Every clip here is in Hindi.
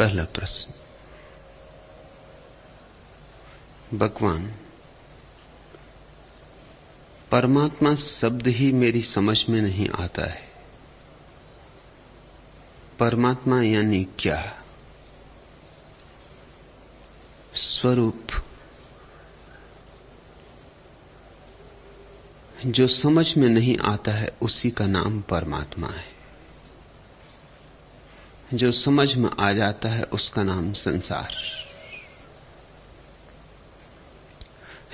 पहला प्रश्न। भगवान, परमात्मा शब्द ही मेरी समझ में नहीं आता है। परमात्मा यानी क्या? स्वरूप जो समझ में नहीं आता है उसी का नाम परमात्मा है। जो समझ में आ जाता है उसका नाम संसार।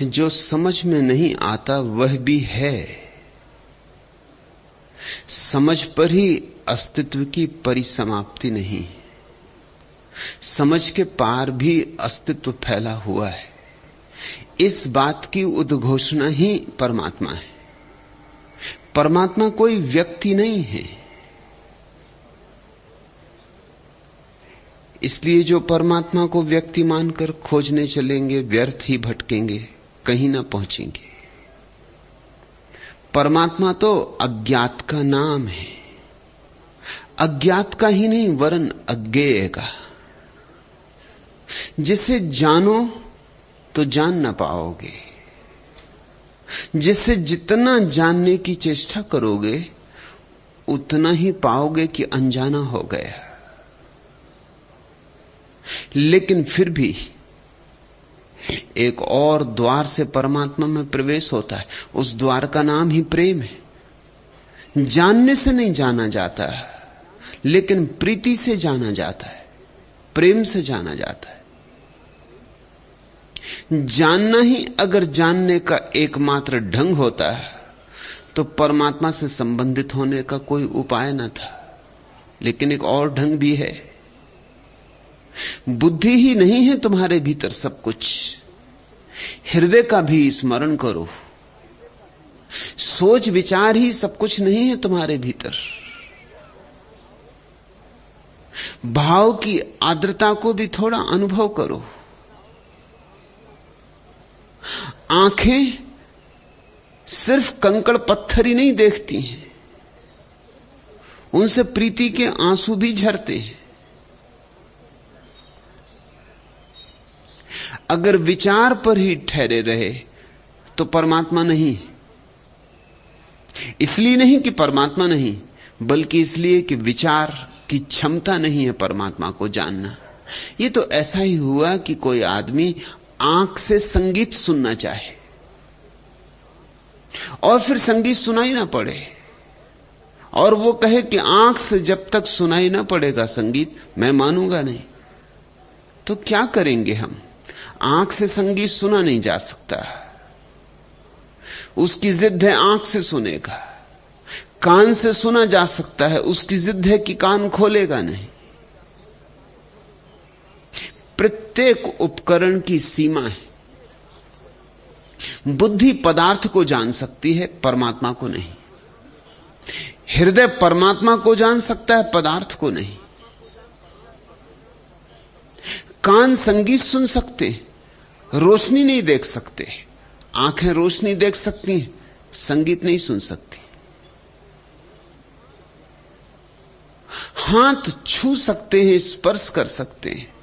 जो समझ में नहीं आता वह भी है। समझ पर ही अस्तित्व की परिसमाप्ति नहीं। समझ के पार भी अस्तित्व फैला हुआ है। इस बात की उद्घोषणा ही परमात्मा है। परमात्मा कोई व्यक्ति नहीं है। इसलिए जो परमात्मा को व्यक्ति मानकर खोजने चलेंगे व्यर्थ ही भटकेंगे, कहीं ना पहुंचेंगे। परमात्मा तो अज्ञात का नाम है। अज्ञात का ही नहीं वरन अज्ञेय का। जिसे जानो तो जान ना पाओगे। जिसे जितना जानने की चेष्टा करोगे उतना ही पाओगे कि अनजाना हो गया। लेकिन फिर भी एक और द्वार से परमात्मा में प्रवेश होता है। उस द्वार का नाम ही प्रेम है। जानने से नहीं जाना जाता, लेकिन प्रीति से जाना जाता है, प्रेम से जाना जाता है। जानना ही अगर जानने का एकमात्र ढंग होता है तो परमात्मा से संबंधित होने का कोई उपाय न था। लेकिन एक और ढंग भी है। बुद्धि ही नहीं है तुम्हारे भीतर सब कुछ। हृदय का भी स्मरण करो। सोच विचार ही सब कुछ नहीं है तुम्हारे भीतर। भाव की आर्द्रता को भी थोड़ा अनुभव करो। आंखें सिर्फ कंकड़ पत्थर ही नहीं देखती हैं, उनसे प्रीति के आंसू भी झरते हैं। अगर विचार पर ही ठहरे रहे तो परमात्मा नहीं। इसलिए नहीं कि परमात्मा नहीं, बल्कि इसलिए कि विचार की क्षमता नहीं है परमात्मा को जानना। यह तो ऐसा ही हुआ कि कोई आदमी आंख से संगीत सुनना चाहे और फिर संगीत सुनाई ना पड़े, और वो कहे कि आंख से जब तक सुनाई ना पड़ेगा संगीत मैं मानूंगा नहीं। तो क्या करेंगे हम? आंख से संगीत सुना नहीं जा सकता। उसकी जिद है आंख से सुनेगा। कान से सुना जा सकता है, उसकी जिद है कि कान खोलेगा नहीं। प्रत्येक उपकरण की सीमा है। बुद्धि पदार्थ को जान सकती है, परमात्मा को नहीं। हृदय परमात्मा को जान सकता है, पदार्थ को नहीं। कान संगीत सुन सकते, रोशनी नहीं देख सकते। आंखें रोशनी देख सकती हैं, संगीत नहीं सुन सकती। हाथ छू सकते हैं, स्पर्श कर सकते हैं,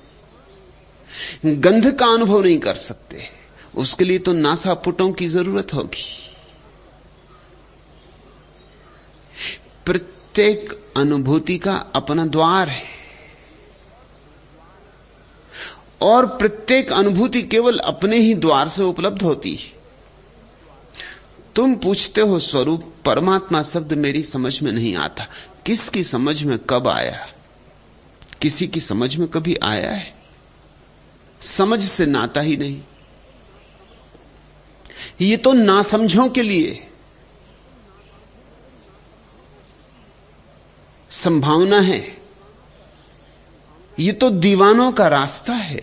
गंध का अनुभव नहीं कर सकते। उसके लिए तो नासापुटों की जरूरत होगी। प्रत्येक अनुभूति का अपना द्वार है, और प्रत्येक अनुभूति केवल अपने ही द्वार से उपलब्ध होती है। तुम पूछते हो स्वरूप, परमात्मा शब्द मेरी समझ में नहीं आता। किसकी समझ में कब आया? किसी की समझ में कभी आया है? समझ से नाता ही नहीं। ये तो नासमझों के लिए संभावना है। ये तो दीवानों का रास्ता है।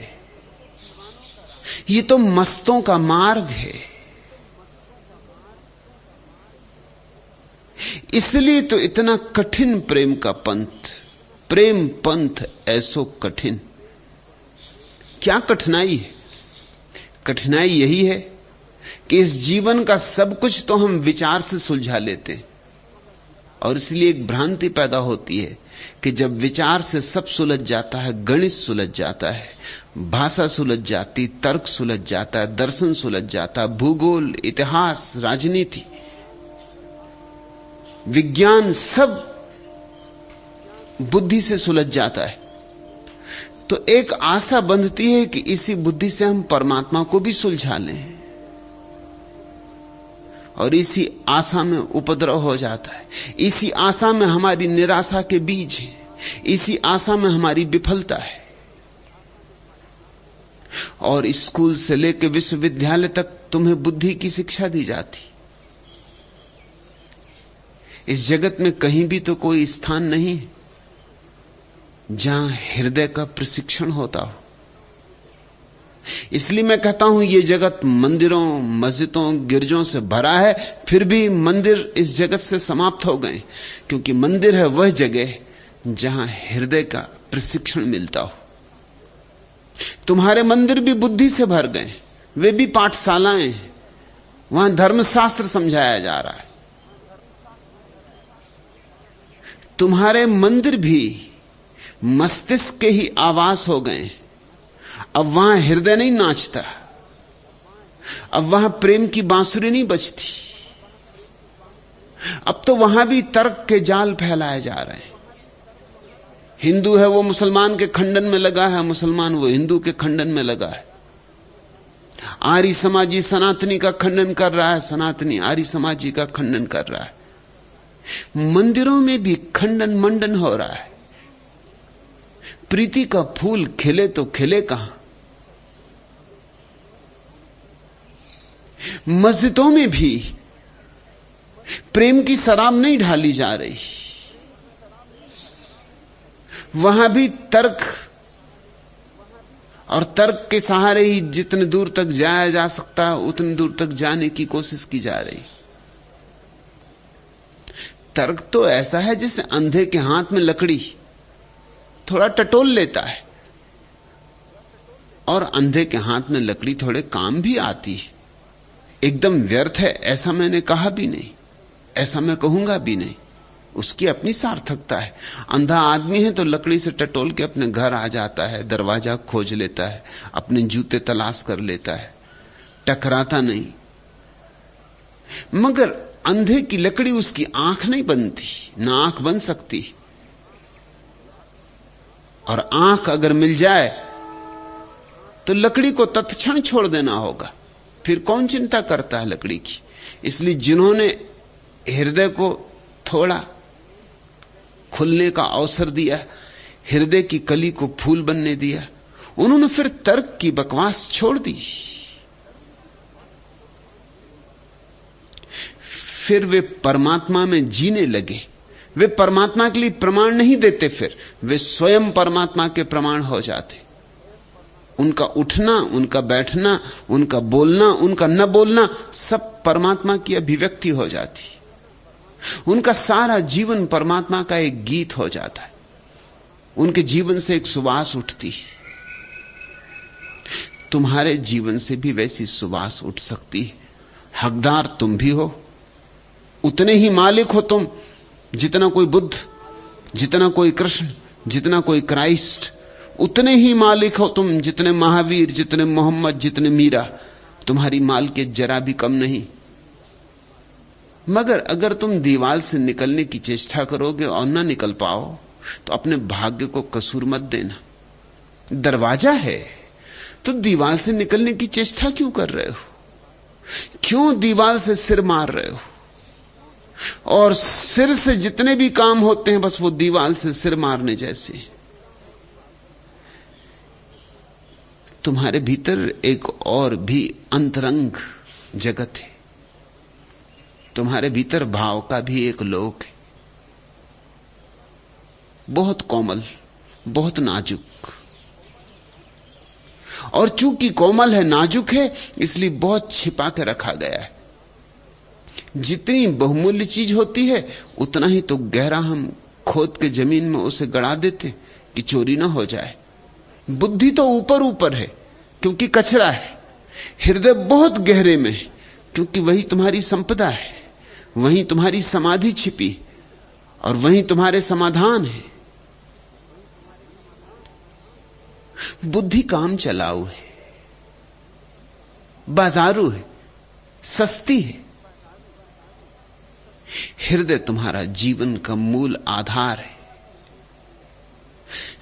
ये तो मस्तों का मार्ग है। इसलिए तो इतना कठिन प्रेम का पंथ। प्रेम पंथ ऐसो कठिन। क्या कठिनाई है? कठिनाई यही है कि इस जीवन का सब कुछ तो हम विचार से सुलझा लेते हैं, और इसलिए एक भ्रांति पैदा होती है कि जब विचार से सब सुलझ जाता है, गणित सुलझ जाता है, भाषा सुलझ जाती, तर्क सुलझ जाता है, दर्शन सुलझ जाता है, भूगोल, इतिहास, राजनीति, विज्ञान, सब बुद्धि से सुलझ जाता है, तो एक आशा बंधती है कि इसी बुद्धि से हम परमात्मा को भी सुलझा लें। और इसी आशा में उपद्रव हो जाता है, इसी आशा में हमारी निराशा के बीज है, इसी आशा में हमारी विफलता है। और स्कूल से लेकर विश्वविद्यालय तक तुम्हें बुद्धि की शिक्षा दी जाती। इस जगत में कहीं भी तो कोई स्थान नहीं है जहां हृदय का प्रशिक्षण होता हो। इसलिए मैं कहता हूं ये जगत मंदिरों, मस्जिदों, गिरजों से भरा है, फिर भी मंदिर इस जगत से समाप्त हो गए, क्योंकि मंदिर है वह जगह जहां हृदय का प्रशिक्षण मिलता हो। तुम्हारे मंदिर भी बुद्धि से भर गए, वे भी पाठशालाएं हैं, वहां धर्मशास्त्र समझाया जा रहा है। तुम्हारे मंदिर भी मस्तिष्क के ही आवास हो गए। अब वहां हृदय नहीं नाचता, अब वहां प्रेम की बांसुरी नहीं बजती, अब तो वहां भी तर्क के जाल फैलाए जा रहे हैं। हिंदू है वो मुसलमान के खंडन में लगा है, मुसलमान वो हिंदू के खंडन में लगा है। आर्य समाजी सनातनी का खंडन कर रहा है, सनातनी आर्य समाजी का खंडन कर रहा है। मंदिरों में भी खंडन मंडन हो रहा है। प्रीति का फूल खिले तो खिले कहां? मस्जिदों में भी प्रेम की शराब नहीं ढाली जा रही, वहां भी तर्क और तर्क के सहारे ही जितने दूर तक जाया जा सकता है उतनी दूर तक जाने की कोशिश की जा रही। तर्क तो ऐसा है जैसे अंधे के हाथ में लकड़ी, थोड़ा टटोल लेता है, और अंधे के हाथ में लकड़ी थोड़े काम भी आती है। एकदम व्यर्थ है ऐसा मैंने कहा भी नहीं, ऐसा मैं कहूंगा भी नहीं, उसकी अपनी सार्थकता है। अंधा आदमी है तो लकड़ी से टटोल के अपने घर आ जाता है, दरवाजा खोज लेता है, अपने जूते तलाश कर लेता है, टकराता नहीं। मगर अंधे की लकड़ी उसकी आंख नहीं बनती, ना आंख बन सकती। और आंख अगर मिल जाए तो लकड़ी को तत्क्षण छोड़ देना होगा, फिर कौन चिंता करता है लकड़ी की। इसलिए जिन्होंने हृदय को थोड़ा खुलने का अवसर दिया, हृदय की कली को फूल बनने दिया, उन्होंने फिर तर्क की बकवास छोड़ दी। फिर वे परमात्मा में जीने लगे। वे परमात्मा के लिए प्रमाण नहीं देते, फिर वे स्वयं परमात्मा के प्रमाण हो जाते। उनका उठना, उनका बैठना, उनका बोलना, उनका न बोलना, सब परमात्मा की अभिव्यक्ति हो जाती। उनका सारा जीवन परमात्मा का एक गीत हो जाता है। उनके जीवन से एक सुवास उठती। तुम्हारे जीवन से भी वैसी सुवास उठ सकती है। हकदार तुम भी हो, उतने ही मालिक हो तुम जितना कोई बुद्ध, जितना कोई कृष्ण, जितना कोई क्राइस्ट। उतने ही मालिक हो तुम जितने महावीर, जितने मोहम्मद, जितने मीरा। तुम्हारी मालिकियत जरा भी कम नहीं। मगर अगर तुम दीवार से निकलने की चेष्टा करोगे और ना निकल पाओ तो अपने भाग्य को कसूर मत देना। दरवाजा है तो दीवार से निकलने की चेष्टा क्यों कर रहे हो? क्यों दीवार से सिर मार रहे हो? और सिर से जितने भी काम होते हैं बस वो दीवार से सिर मारने जैसे। तुम्हारे भीतर एक और भी अंतरंग जगत है। तुम्हारे भीतर भाव का भी एक लोक है, बहुत कोमल, बहुत नाजुक। और चूंकि कोमल है, नाजुक है, इसलिए बहुत छिपा के रखा गया है। जितनी बहुमूल्य चीज होती है उतना ही तो गहरा हम खोद के जमीन में उसे गड़ा देते कि चोरी ना हो जाए। बुद्धि तो ऊपर ऊपर है क्योंकि कचरा है। हृदय बहुत गहरे में है क्योंकि वही तुम्हारी संपदा है, वहीं तुम्हारी समाधि छिपी और वहीं तुम्हारे समाधान है। बुद्धि काम चलाऊ है, बाजारू है, सस्ती है। हृदय तुम्हारा जीवन का मूल आधार है।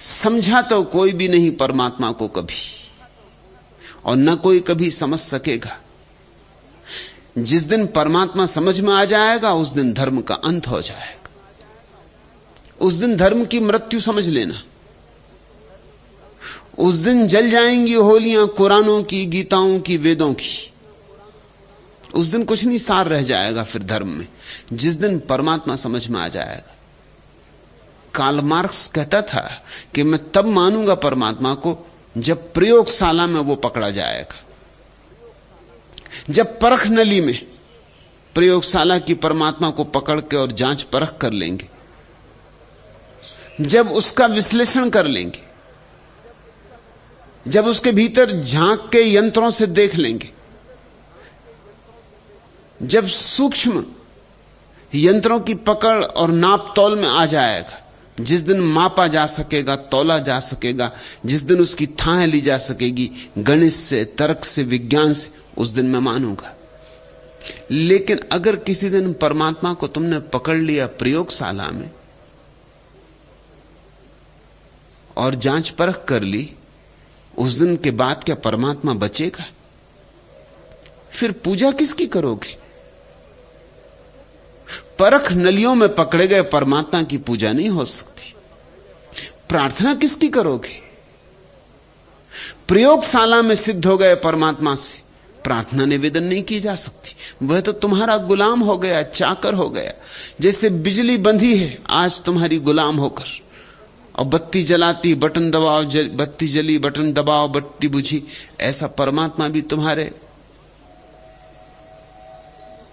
समझा तो कोई भी नहीं परमात्मा को कभी, और न कोई कभी समझ सकेगा। जिस दिन परमात्मा समझ में आ जाएगा उस दिन धर्म का अंत हो जाएगा। उस दिन धर्म की मृत्यु समझ लेना। उस दिन जल जाएंगी होलियां कुरानों की, गीताओं की, वेदों की। उस दिन कुछ नहीं सार रह जाएगा फिर धर्म में, जिस दिन परमात्मा समझ में आ जाएगा। कार्ल मार्क्स कहता था कि मैं तब मानूंगा परमात्मा को जब प्रयोगशाला में वो पकड़ा जाएगा, जब परख नली में प्रयोगशाला की परमात्मा को पकड़ के और जांच परख कर लेंगे, जब उसका विश्लेषण कर लेंगे, जब उसके भीतर झांक के यंत्रों से देख लेंगे, जब सूक्ष्म यंत्रों की पकड़ और नाप तौल में आ जाएगा, जिस दिन मापा जा सकेगा, तौला जा सकेगा, जिस दिन उसकी थाह ली जा सकेगी गणित से, तर्क से, विज्ञान से, उस दिन मैं मानूंगा। लेकिन अगर किसी दिन परमात्मा को तुमने पकड़ लिया प्रयोगशाला में और जांच परख कर ली, उस दिन के बाद क्या परमात्मा बचेगा? फिर पूजा किसकी करोगे? परख नलियों में पकड़े गए परमात्मा की पूजा नहीं हो सकती। प्रार्थना किसकी करोगे? प्रयोगशाला में सिद्ध हो गए परमात्मा से प्रार्थना निवेदन नहीं की जा सकती। वह तो तुम्हारा गुलाम हो गया, चाकर हो गया। जैसे बिजली बंधी है आज तुम्हारी गुलाम होकर, और बत्ती जलाती, बटन दबाओ, बत्ती जली, बटन दबाओ, बत्ती बुझी। ऐसा परमात्मा भी तुम्हारे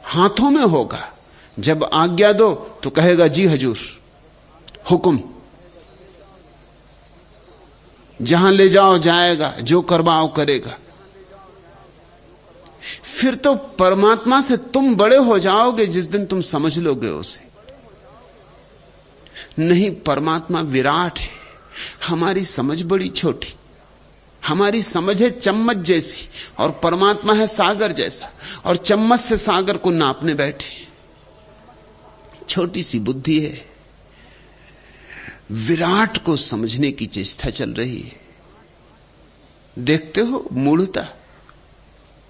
हाथों में होगा। जब आज्ञा दो तो कहेगा जी हजूर, हुक्म। जहां ले जाओ जाएगा, जो करवाओ करेगा। फिर तो परमात्मा से तुम बड़े हो जाओगे जिस दिन तुम समझ लोगे उसे। नहीं, परमात्मा विराट है, हमारी समझ बड़ी छोटी। हमारी समझ है चम्मच जैसी और परमात्मा है सागर जैसा, और चम्मच से सागर को नापने बैठे। छोटी सी बुद्धि है, विराट को समझने की चेष्टा चल रही है। देखते हो मूढ़ता,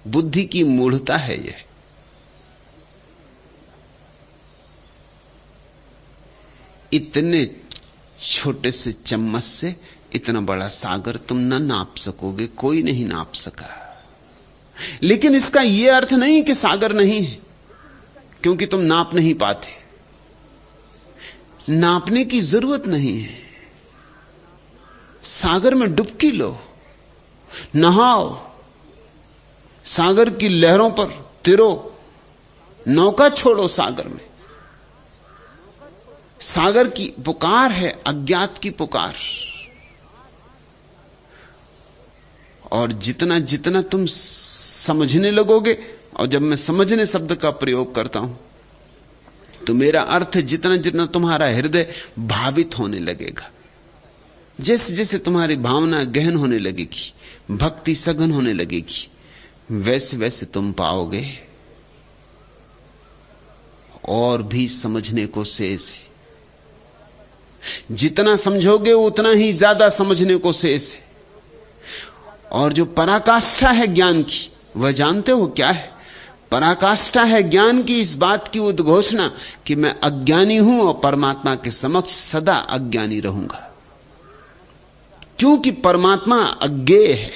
बुद्धि की मूढ़ता है यह। इतने छोटे से चम्मच से इतना बड़ा सागर तुम न नाप सकोगे, कोई नहीं नाप सका। लेकिन इसका यह अर्थ नहीं कि सागर नहीं है, क्योंकि तुम नाप नहीं पाते। नापने की जरूरत नहीं है। सागर में डुबकी लो, नहाओ, सागर की लहरों पर तिरो, नौका छोड़ो सागर में। सागर की पुकार है अज्ञात की पुकार। और जितना जितना तुम समझने लगोगे, और जब मैं समझने शब्द का प्रयोग करता हूं तो मेरा अर्थ है जितना जितना तुम्हारा हृदय भावित होने लगेगा, जैसे जैसे तुम्हारी भावना गहन होने लगेगी, भक्ति सघन होने लगेगी, वैसे वैसे तुम पाओगे और भी समझने को शेष है। जितना समझोगे उतना ही ज्यादा समझने को शेष है। और जो पराकाष्ठा है ज्ञान की, वह जानते हो क्या है? पराकाष्ठा है ज्ञान की इस बात की उद्घोषणा कि मैं अज्ञानी हूं और परमात्मा के समक्ष सदा अज्ञानी रहूंगा, क्योंकि परमात्मा अज्ञेय है।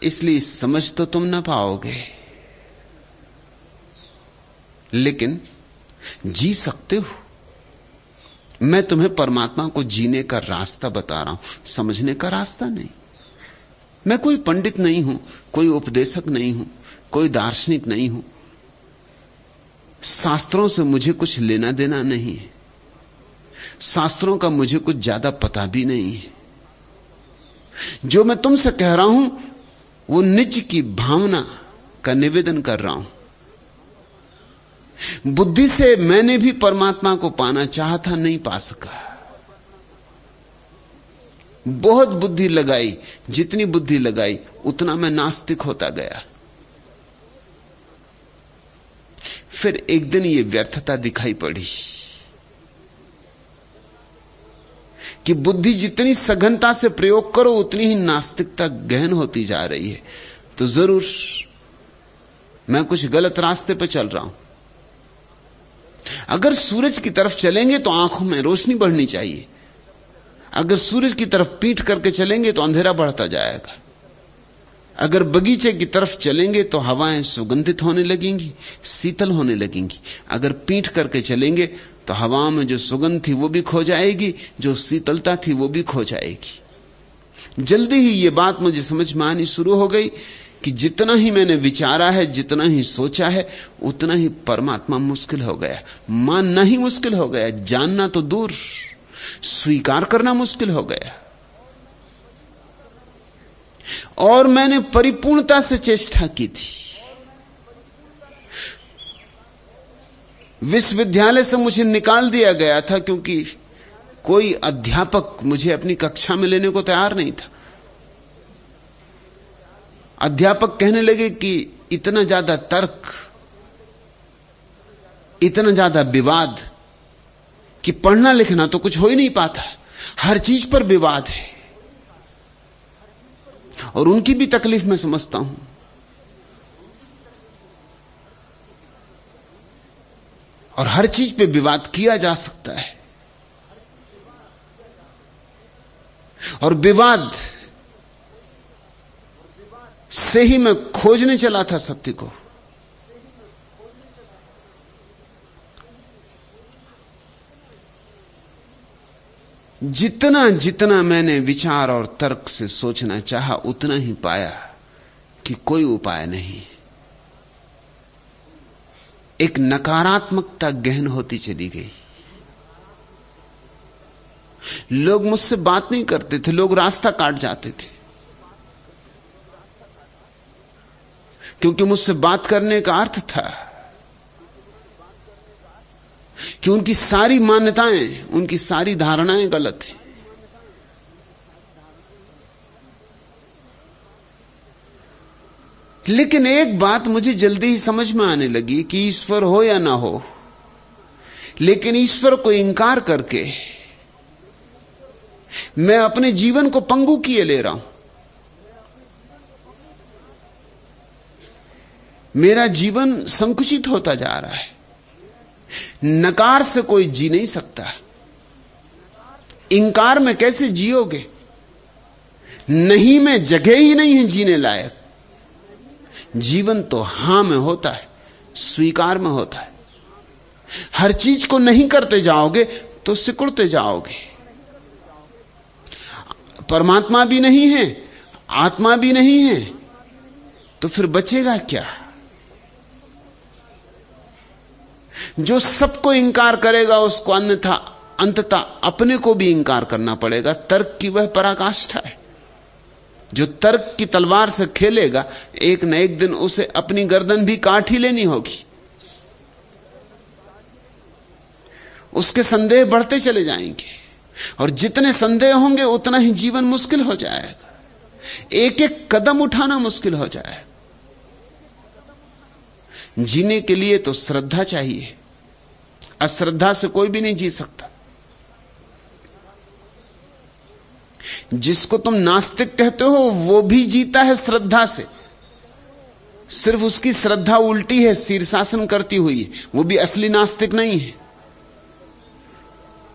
इसलिए समझ तो तुम ना पाओगे, लेकिन जी सकते हो। मैं तुम्हें परमात्मा को जीने का रास्ता बता रहा हूं, समझने का रास्ता नहीं। मैं कोई पंडित नहीं हूं, कोई उपदेशक नहीं हूं, कोई दार्शनिक नहीं हूं। शास्त्रों से मुझे कुछ लेना देना नहीं है, शास्त्रों का मुझे कुछ ज्यादा पता भी नहीं है। जो मैं तुमसे कह रहा हूं वो निज की भावना का निवेदन कर रहा हूं। बुद्धि से मैंने भी परमात्मा को पाना चाहा था, नहीं पा सका। बहुत बुद्धि लगाई, जितनी बुद्धि लगाई उतना मैं नास्तिक होता गया। फिर एक दिन ये व्यर्थता दिखाई पड़ी कि बुद्धि जितनी सघनता से प्रयोग करो उतनी ही नास्तिकता गहन होती जा रही है। तो जरूर मैं कुछ गलत रास्ते पर चल रहा हूं। अगर सूरज की तरफ चलेंगे तो आंखों में रोशनी बढ़नी चाहिए, अगर सूरज की तरफ पीठ करके चलेंगे तो अंधेरा बढ़ता जाएगा। अगर बगीचे की तरफ चलेंगे तो हवाएं सुगंधित होने लगेंगी, शीतल होने लगेंगी। अगर पीठ करके चलेंगे तो हवाओं में जो सुगंध थी वो भी खो जाएगी, जो शीतलता थी वो भी खो जाएगी। जल्दी ही ये बात मुझे समझ में आनी शुरू हो गई कि जितना ही मैंने विचारा है, जितना ही सोचा है, उतना ही परमात्मा मुश्किल हो गया। मानना ही मुश्किल हो गया, जानना तो दूर, स्वीकार करना मुश्किल हो गया। और मैंने परिपूर्णता से चेष्टा की थी। विश्वविद्यालय से मुझे निकाल दिया गया था क्योंकि कोई अध्यापक मुझे अपनी कक्षा में लेने को तैयार नहीं था। अध्यापक कहने लगे कि इतना ज्यादा तर्क, इतना ज्यादा विवाद कि पढ़ना लिखना तो कुछ हो ही नहीं पाता, हर चीज पर विवाद है। और उनकी भी तकलीफ मैं समझता हूं। और हर चीज पे विवाद किया जा सकता है, और विवाद से ही मैं खोजने चला था सत्य को। जितना जितना मैंने विचार और तर्क से सोचना चाहा, उतना ही पाया कि कोई उपाय नहीं। एक नकारात्मकता गहन होती चली गई। लोग मुझसे बात नहीं करते थे, लोग रास्ता काट जाते थे, क्योंकि मुझसे बात करने का अर्थ था कि उनकी सारी मान्यताएं, उनकी सारी धारणाएं गलत हैं। लेकिन एक बात मुझे जल्दी ही समझ में आने लगी कि ईश्वर हो या ना हो, लेकिन ईश्वर को इंकार करके मैं अपने जीवन को पंगु किए ले रहा हूं। मेरा जीवन संकुचित होता जा रहा है। नकार से कोई जी नहीं सकता, इंकार में कैसे जियोगे? नहीं में जगह ही नहीं है जीने लायक। जीवन तो हां में होता है, स्वीकार में होता है। हर चीज को नहीं करते जाओगे तो सिकुड़ते जाओगे। परमात्मा भी नहीं है, आत्मा भी नहीं है, तो फिर बचेगा क्या? जो सबको इंकार करेगा उसको अन्यथा अंततः अपने को भी इंकार करना पड़ेगा। तर्क की वह पराकाष्ठा है। जो तर्क की तलवार से खेलेगा, एक न एक दिन उसे अपनी गर्दन भी काट ही लेनी होगी। उसके संदेह बढ़ते चले जाएंगे, और जितने संदेह होंगे उतना ही जीवन मुश्किल हो जाएगा। एक एक कदम उठाना मुश्किल हो जाएगा। जीने के लिए तो श्रद्धा चाहिए, अश्रद्धा से कोई भी नहीं जी सकता। जिसको तुम नास्तिक कहते हो वो भी जीता है श्रद्धा से, सिर्फ उसकी श्रद्धा उल्टी है, शीर्षासन करती हुई है। वो भी असली नास्तिक नहीं है।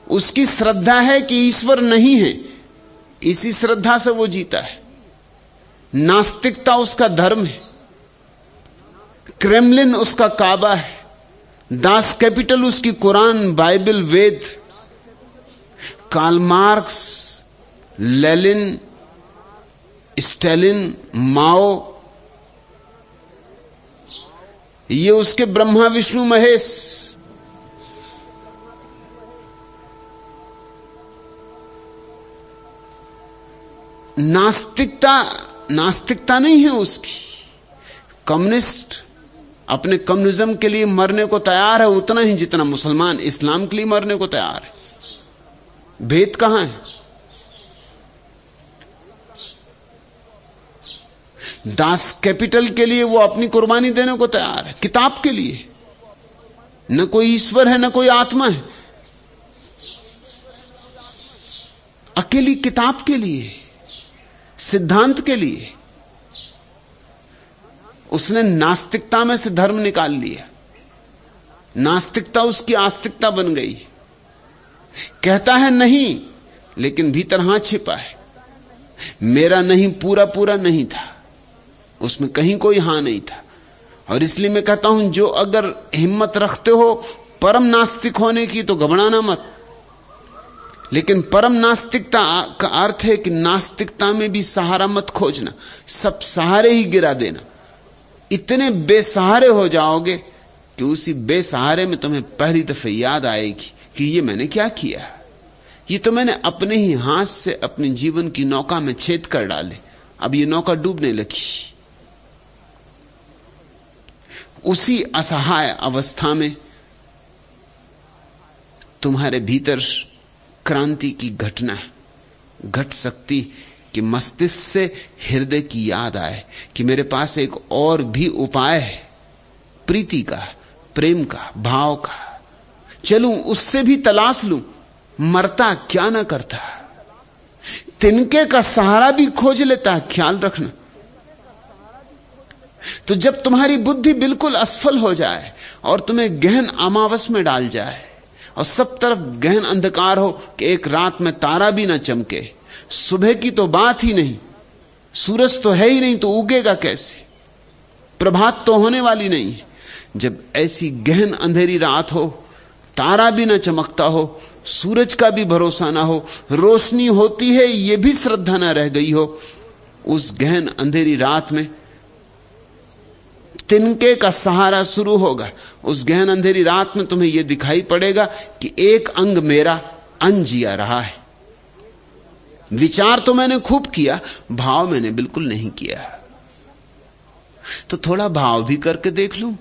उसकी श्रद्धा है कि ईश्वर नहीं है, इसी श्रद्धा से वो जीता है। नास्तिकता उसका धर्म है, क्रेमलिन उसका काबा है, दास कैपिटल उसकी कुरान, बाइबल, वेद। कार्ल मार्क्स, लेनिन, स्टालिन, माओ, ये उसके ब्रह्मा विष्णु महेश। नास्तिकता नास्तिकता नहीं है उसकी। कम्युनिस्ट अपने कम्युनिज्म के लिए मरने को तैयार है उतना ही जितना मुसलमान इस्लाम के लिए मरने को तैयार है। भेद कहां है? दास कैपिटल के लिए वो अपनी कुर्बानी देने को तैयार है, किताब के लिए। न कोई ईश्वर है, न कोई आत्मा है, अकेली किताब के लिए, सिद्धांत के लिए। उसने नास्तिकता में से धर्म निकाल लिया, नास्तिकता उसकी आस्तिकता बन गई। कहता है नहीं, लेकिन भीतर हां छिपा है। मेरा नहीं पूरा पूरा नहीं था, उसमें कहीं कोई हां नहीं था। और इसलिए मैं कहता हूं, जो अगर हिम्मत रखते हो परम नास्तिक होने की तो घबराना मत। लेकिन परम नास्तिकता का अर्थ है कि नास्तिकता में भी सहारा मत खोजना, सब सहारे ही गिरा देना। इतने बेसहारे हो जाओगे कि उसी बेसहारे में तुम्हें पहली दफे याद आएगी कि ये मैंने क्या किया, ये तो मैंने अपने ही हाथ से अपने जीवन की नौका में छेद कर डाले, अब ये नौका डूबने लगी। उसी असहाय अवस्था में तुम्हारे भीतर क्रांति की घटना घट सकती कि मस्तिष्क से हृदय की याद आए कि मेरे पास एक और भी उपाय है, प्रीति का, प्रेम का, भाव का। चलूं उससे भी तलाश लूं, मरता क्या ना करता, तिनके का सहारा भी खोज लेता है, ख्याल रखना। तो जब तुम्हारी बुद्धि बिल्कुल असफल हो जाए और तुम्हें गहन अमावस में डाल जाए और सब तरफ गहन अंधकार हो कि एक रात में तारा भी ना चमके, सुबह की तो बात ही नहीं, सूरज तो है ही नहीं तो उगेगा कैसे, प्रभात तो होने वाली नहीं है। जब ऐसी गहन अंधेरी रात हो, तारा भी ना चमकता हो, सूरज का भी भरोसा ना हो, रोशनी होती है यह भी श्रद्धा ना रह गई हो, उस गहन अंधेरी रात में तिनके का सहारा शुरू होगा। उस गहन अंधेरी रात में तुम्हें यह दिखाई पड़ेगा कि एक अंग मेरा अनजिया रहा है। विचार तो मैंने खूब किया, भाव मैंने बिल्कुल नहीं किया। तो थोड़ा भाव भी करके देख लूं,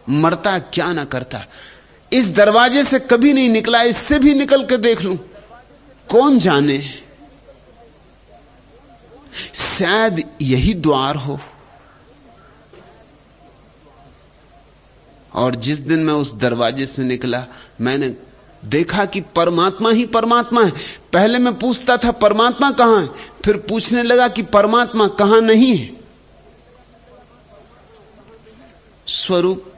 मरता क्या ना करता। इस दरवाजे से कभी नहीं निकला, इससे भी निकल के देख लूं, कौन जाने शायद यही द्वार हो। और जिस दिन मैं उस दरवाजे से निकला, मैंने देखा कि परमात्मा ही परमात्मा है। पहले मैं पूछता था परमात्मा कहां है, फिर पूछने लगा कि परमात्मा कहां नहीं है। स्वरूप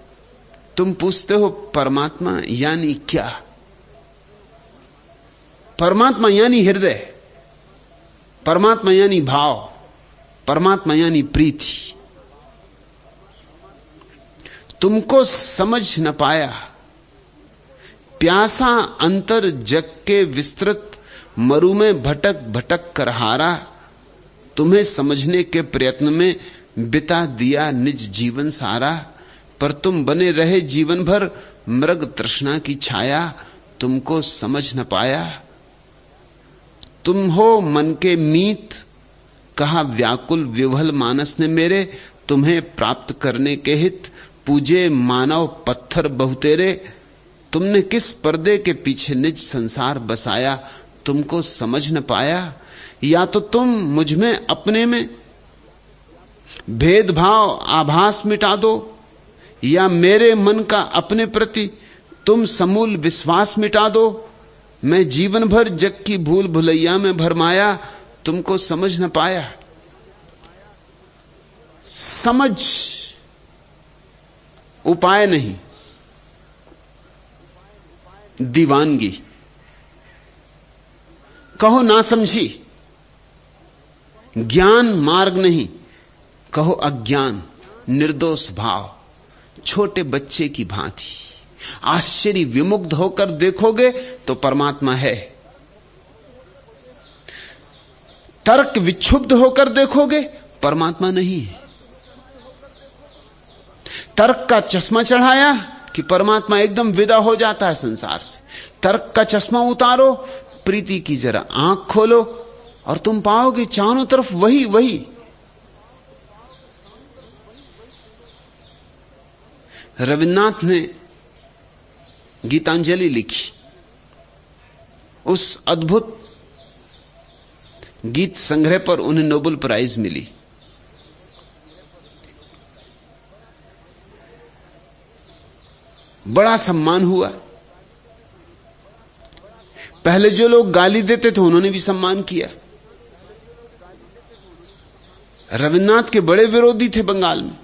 तुम पूछते हो परमात्मा यानी क्या? परमात्मा यानी हृदय, परमात्मा यानी भाव, परमात्मा यानी प्रीति। तुमको समझ न पाया, प्यासा अंतर जग के विस्तृत, मरु में भटक भटक कर हारा। तुम्हें समझने के प्रयत्न में बिता दिया निज जीवन सारा। पर तुम बने रहे जीवन भर मृग तृष्णा की छाया। तुमको समझ न पाया, तुम हो मन के मीत, कहा व्याकुल विवल मानस ने मेरे। तुम्हें प्राप्त करने के हित पूजे मानव पत्थर बहुतेरे। तुमने किस पर्दे के पीछे निज संसार बसाया। तुमको समझ न पाया, या तो तुम मुझ में अपने में भेदभाव आभास मिटा दो, या मेरे मन का अपने प्रति तुम समूल विश्वास मिटा दो। मैं जीवन भर जग की भूल भुलैया में भरमाया, तुमको समझ न पाया। समझ उपाय नहीं, दीवानगी। कहो ना समझी, ज्ञान मार्ग नहीं, कहो अज्ञान, निर्दोष भाव, छोटे बच्चे की भांति। आश्चर्य विमुग्ध होकर देखोगे तो परमात्मा है, तर्क विक्षुब्ध होकर देखोगे परमात्मा नहीं है। तर्क का चश्मा चढ़ाया कि परमात्मा एकदम विदा हो जाता है संसार से। तर्क का चश्मा उतारो, प्रीति की जरा आंख खोलो और तुम पाओगे चारों तरफ वही वही। रविन्द्रनाथ ने गीतांजलि लिखी। उस अद्भुत गीत संग्रह पर उन्हें नोबेल प्राइज मिली। बड़ा सम्मान हुआ। पहले जो लोग गाली देते थे उन्होंने भी सम्मान किया। रविन्द्रनाथ के बड़े विरोधी थे बंगाल में।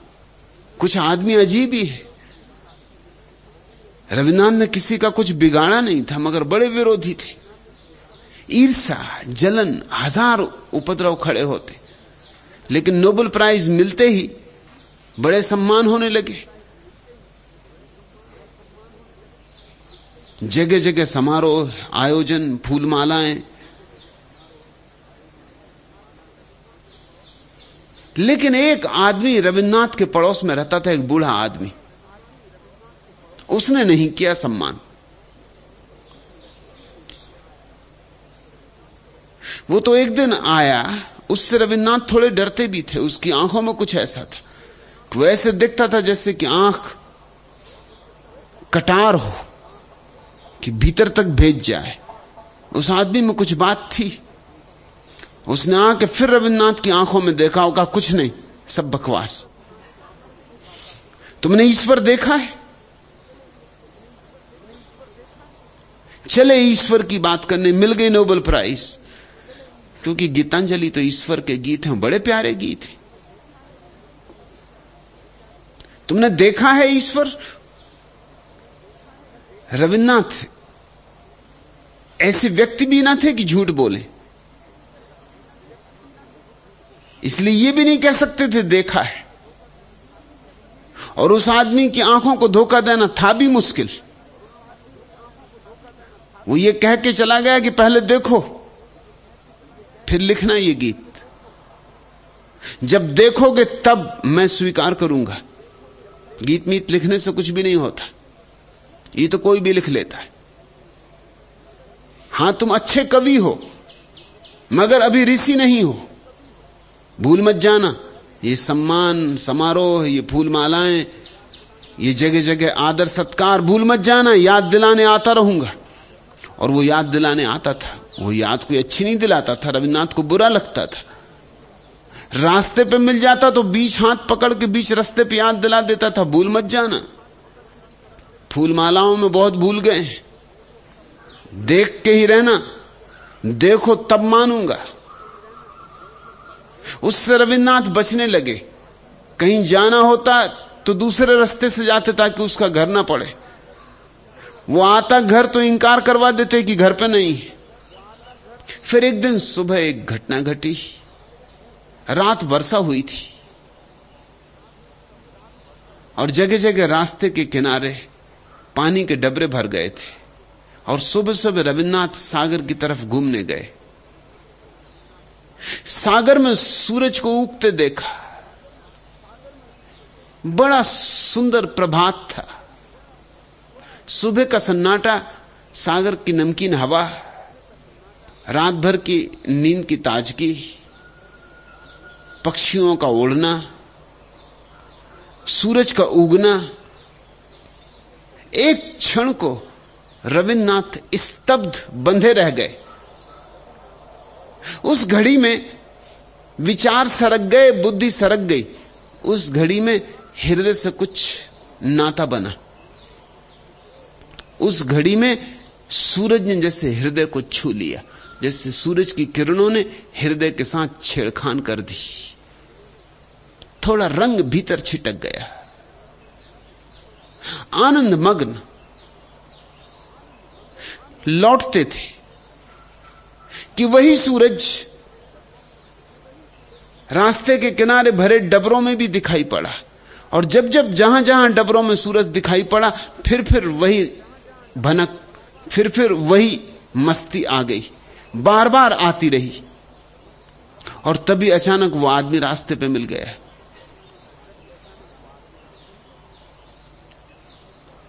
कुछ आदमी अजीब ही है। रविन्द्रनाथ ने किसी का कुछ बिगाड़ा नहीं था, मगर बड़े विरोधी थे। ईर्ष्या, जलन, हजार उपद्रव खड़े होते। लेकिन नोबेल प्राइज मिलते ही बड़े सम्मान होने लगे। जगह जगह समारोह, आयोजन, फूलमालाएं। लेकिन एक आदमी रविन्द्रनाथ के पड़ोस में रहता था, एक बूढ़ा आदमी। उसने नहीं किया सम्मान। वो तो एक दिन आया, उससे रविन्द्रनाथ थोड़े डरते भी थे। उसकी आंखों में कुछ ऐसा था कि वो ऐसे दिखता था जैसे कि आंख कटार हो कि भीतर तक भेज जाए। उस आदमी में कुछ बात थी। उसने आके फिर रविन्द्रनाथ की आंखों में देखा, होगा कुछ नहीं, सब बकवास। तुमने ईश्वर देखा है? चले ईश्वर की बात करने। मिल गई नोबेल प्राइज, क्योंकि गीतांजलि तो ईश्वर के गीत हैं, बड़े प्यारे गीत हैं। तुमने देखा है ईश्वर? रविन्द्रनाथ ऐसे व्यक्ति भी ना थे कि झूठ बोले, इसलिए ये भी नहीं कह सकते थे देखा है। और उस आदमी की आंखों को धोखा देना था भी मुश्किल। वो ये कह के चला गया कि पहले देखो फिर लिखना ये गीत। जब देखोगे तब मैं स्वीकार करूंगा। गीत मीत लिखने से कुछ भी नहीं होता, ये तो कोई भी लिख लेता है। हां, तुम अच्छे कवि हो, मगर अभी ऋषि नहीं हो। भूल मत जाना, ये सम्मान समारोह, ये फूलमालाएं, ये जगह जगह आदर सत्कार, भूल मत जाना। याद दिलाने आता रहूंगा। और वो याद दिलाने आता था। वो याद कोई अच्छी नहीं दिलाता था, रविन्द्रनाथ को बुरा लगता था। रास्ते पे मिल जाता तो बीच हाथ पकड़ के बीच रास्ते पे याद दिला देता था, भूल मत जाना। फूलमालाओं में बहुत भूल गए। देख के ही रहना, देखो तब मानूंगा। उससे रविन्द्रनाथ बचने लगे। कहीं जाना होता तो दूसरे रास्ते से जाते ताकि उसका घर ना पड़े। वो आता घर तो इंकार करवा देते कि घर पे नहीं। फिर एक दिन सुबह एक घटना घटी। रात वर्षा हुई थी और जगह जगह रास्ते के किनारे पानी के डबरे भर गए थे। और सुबह सुबह रविन्द्रनाथ सागर की तरफ घूमने गए। सागर में सूरज को उगते देखा। बड़ा सुंदर प्रभात था। सुबह का सन्नाटा, सागर की नमकीन हवा, रात भर की नींद की ताजगी, पक्षियों का उड़ना, सूरज का उगना। एक क्षण को रविन्द्रनाथ स्तब्ध बंधे रह गए। उस घड़ी में विचार सरक गए, बुद्धि सरक गई। उस घड़ी में हृदय से कुछ नाता बना। उस घड़ी में सूरज ने जैसे हृदय को छू लिया, जैसे सूरज की किरणों ने हृदय के साथ छेड़खान कर दी। थोड़ा रंग भीतर छिटक गया। आनंद मग्न लौटते थे कि वही सूरज रास्ते के किनारे भरे डबरों में भी दिखाई पड़ा। और जब जब जहां जहां डबरों में सूरज दिखाई पड़ा, फिर वही भनक, फिर वही मस्ती आ गई, बार बार आती रही। और तभी अचानक वो आदमी रास्ते पे मिल गया।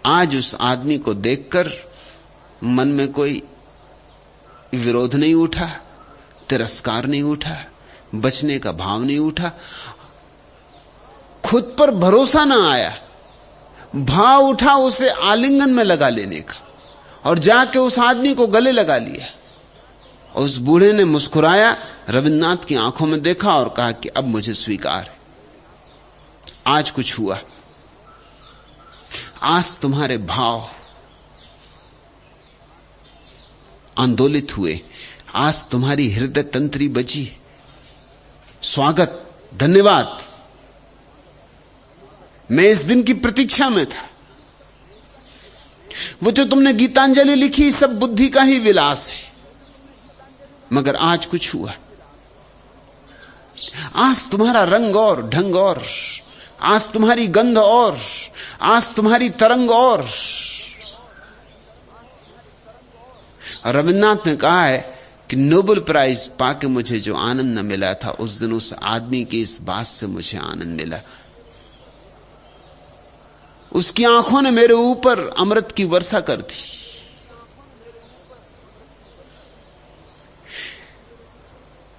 आज उस आदमी को देखकर मन में कोई विरोध नहीं उठा, तिरस्कार नहीं उठा, बचने का भाव नहीं उठा, खुद पर भरोसा ना आया। भाव उठा उसे आलिंगन में लगा लेने का, और जाके उस आदमी को गले लगा लिया। उस बूढ़े ने मुस्कुराया, रविन्द्रनाथ की आंखों में देखा और कहा कि अब मुझे स्वीकार है, आज कुछ हुआ, आज तुम्हारे भाव आंदोलित हुए, आज तुम्हारी हृदय तंत्री बची, स्वागत, धन्यवाद। मैं इस दिन की प्रतीक्षा में था। वो जो तुमने गीतांजलि लिखी सब बुद्धि का ही विलास है, मगर आज कुछ हुआ, आज तुम्हारा रंग और ढंग और, आज तुम्हारी गंध और, आज तुम्हारी तरंग और। रविन्द्रनाथ ने कहा है कि नोबेल प्राइज पाके मुझे जो आनंद न मिला था, उस दिन उस आदमी की इस बात से मुझे आनंद मिला। उसकी आंखों ने मेरे ऊपर अमृत की वर्षा कर दी।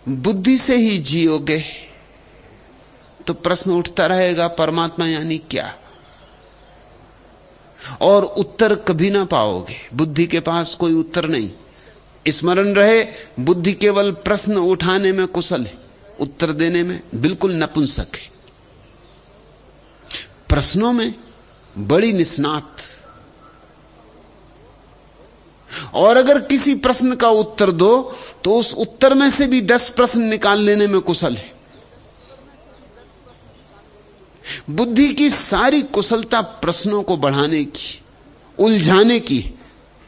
बुद्धि से ही जियोगे तो प्रश्न उठता रहेगा, परमात्मा यानी क्या, और उत्तर कभी ना पाओगे। बुद्धि के पास कोई उत्तर नहीं। स्मरण रहे, बुद्धि केवल प्रश्न उठाने में कुशल है, उत्तर देने में बिल्कुल नपुंसक है। प्रश्नों में बड़ी निष्णात, और अगर किसी प्रश्न का उत्तर दो तो उस उत्तर में से भी 10 प्रश्न निकाल लेने में कुशल है। बुद्धि की सारी कुशलता प्रश्नों को बढ़ाने की, उलझाने की,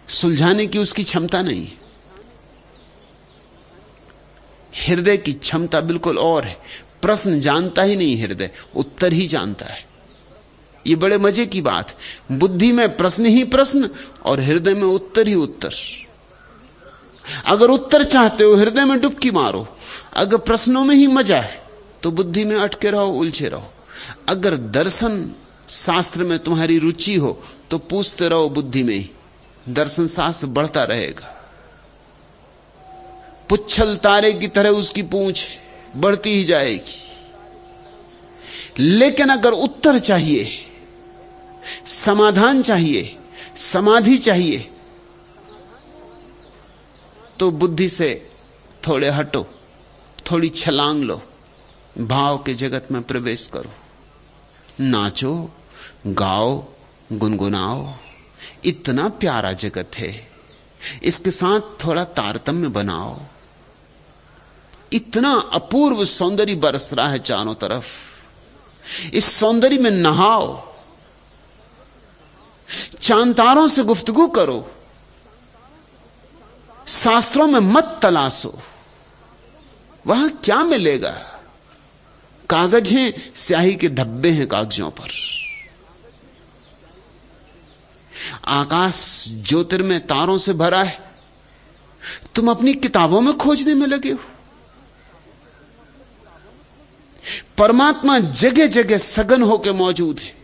सुलझाने की उसकी क्षमता नहीं है। हृदय की क्षमता बिल्कुल और है। प्रश्न जानता ही नहीं हृदय, उत्तर ही जानता है। यह बड़े मजे की बात है। बुद्धि में प्रश्न ही प्रश्न और हृदय में उत्तर ही उत्तर। अगर उत्तर चाहते हो हृदय में डुबकी मारो, अगर प्रश्नों में ही मजा है तो बुद्धि में अटके रहो, उलझे रहो। अगर दर्शन शास्त्र में तुम्हारी रुचि हो तो पूछते रहो बुद्धि में ही, दर्शन शास्त्र बढ़ता रहेगा। पुच्छल तारे की तरह उसकी पूंछ बढ़ती ही जाएगी। लेकिन अगर उत्तर चाहिए, समाधान चाहिए, समाधि चाहिए, तो बुद्धि से थोड़े हटो, थोड़ी छलांग लो, भाव के जगत में प्रवेश करो। नाचो, गाओ, गुनगुनाओ। इतना प्यारा जगत है, इसके साथ थोड़ा तारतम्य बनाओ। इतना अपूर्व सौंदर्य बरस रहा है चारों तरफ, इस सौंदर्य में नहाओ। चांतारों से गुफ्तगू करो, शास्त्रों में मत तलाशो। वहां क्या मिलेगा? कागज हैं, स्याही के धब्बे हैं कागजों पर। आकाश ज्योतिर्मय तारों से भरा है, तुम अपनी किताबों में खोजने में लगे हो। परमात्मा जगह जगह सघन होकर मौजूद है,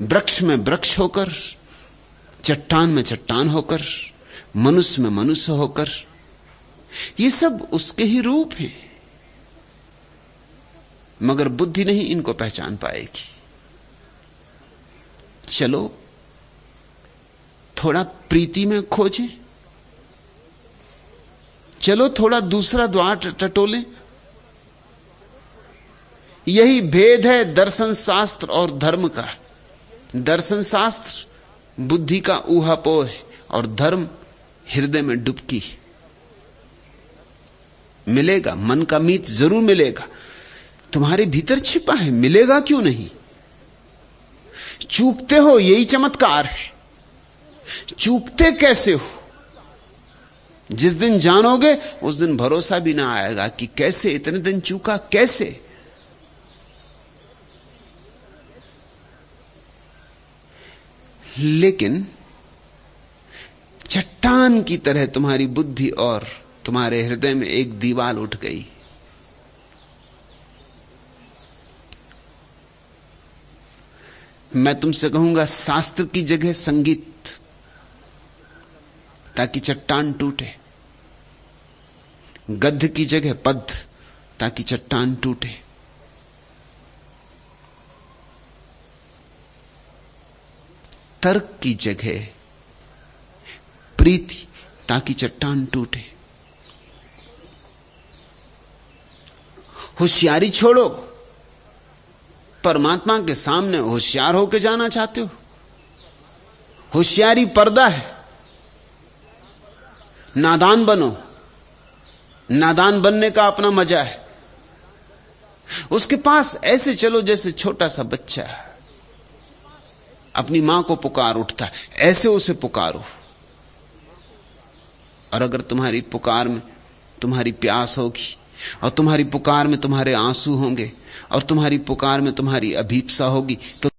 वृक्ष में वृक्ष होकर, चट्टान में चट्टान होकर, मनुष्य में मनुष्य होकर। ये सब उसके ही रूप हैं, मगर बुद्धि नहीं इनको पहचान पाएगी। चलो थोड़ा प्रीति में खोजें, चलो थोड़ा दूसरा द्वार टटोलें। यही भेद है दर्शन शास्त्र और धर्म का। दर्शन शास्त्र बुद्धि का ऊहापोह है और धर्म हृदय में डुबकी। मिलेगा, मन का मीत जरूर मिलेगा, तुम्हारे भीतर छिपा है, मिलेगा क्यों नहीं? चूकते हो, यही चमत्कार है। चूकते कैसे हो? जिस दिन जानोगे उस दिन भरोसा भी ना आएगा कि कैसे इतने दिन चूका, कैसे। लेकिन चट्टान की तरह तुम्हारी बुद्धि और तुम्हारे हृदय में एक दीवार उठ गई। मैं तुमसे कहूंगा शास्त्र की जगह संगीत, ताकि चट्टान टूटे। गद्य की जगह पद्य, ताकि चट्टान टूटे। तर्क की जगह प्रीति, ताकि चट्टान टूटे। होशियारी छोड़ो, परमात्मा के सामने होशियार होकर जाना चाहते हो? होशियारी पर्दा है। नादान बनो, नादान बनने का अपना मजा है। उसके पास ऐसे चलो जैसे छोटा सा बच्चा अपनी मां को पुकार उठता है, ऐसे उसे पुकारो। और अगर तुम्हारी पुकार में तुम्हारी प्यास होगी, और तुम्हारी पुकार में तुम्हारे आंसू होंगे, और तुम्हारी पुकार में तुम्हारी अभीप्सा होगी, तो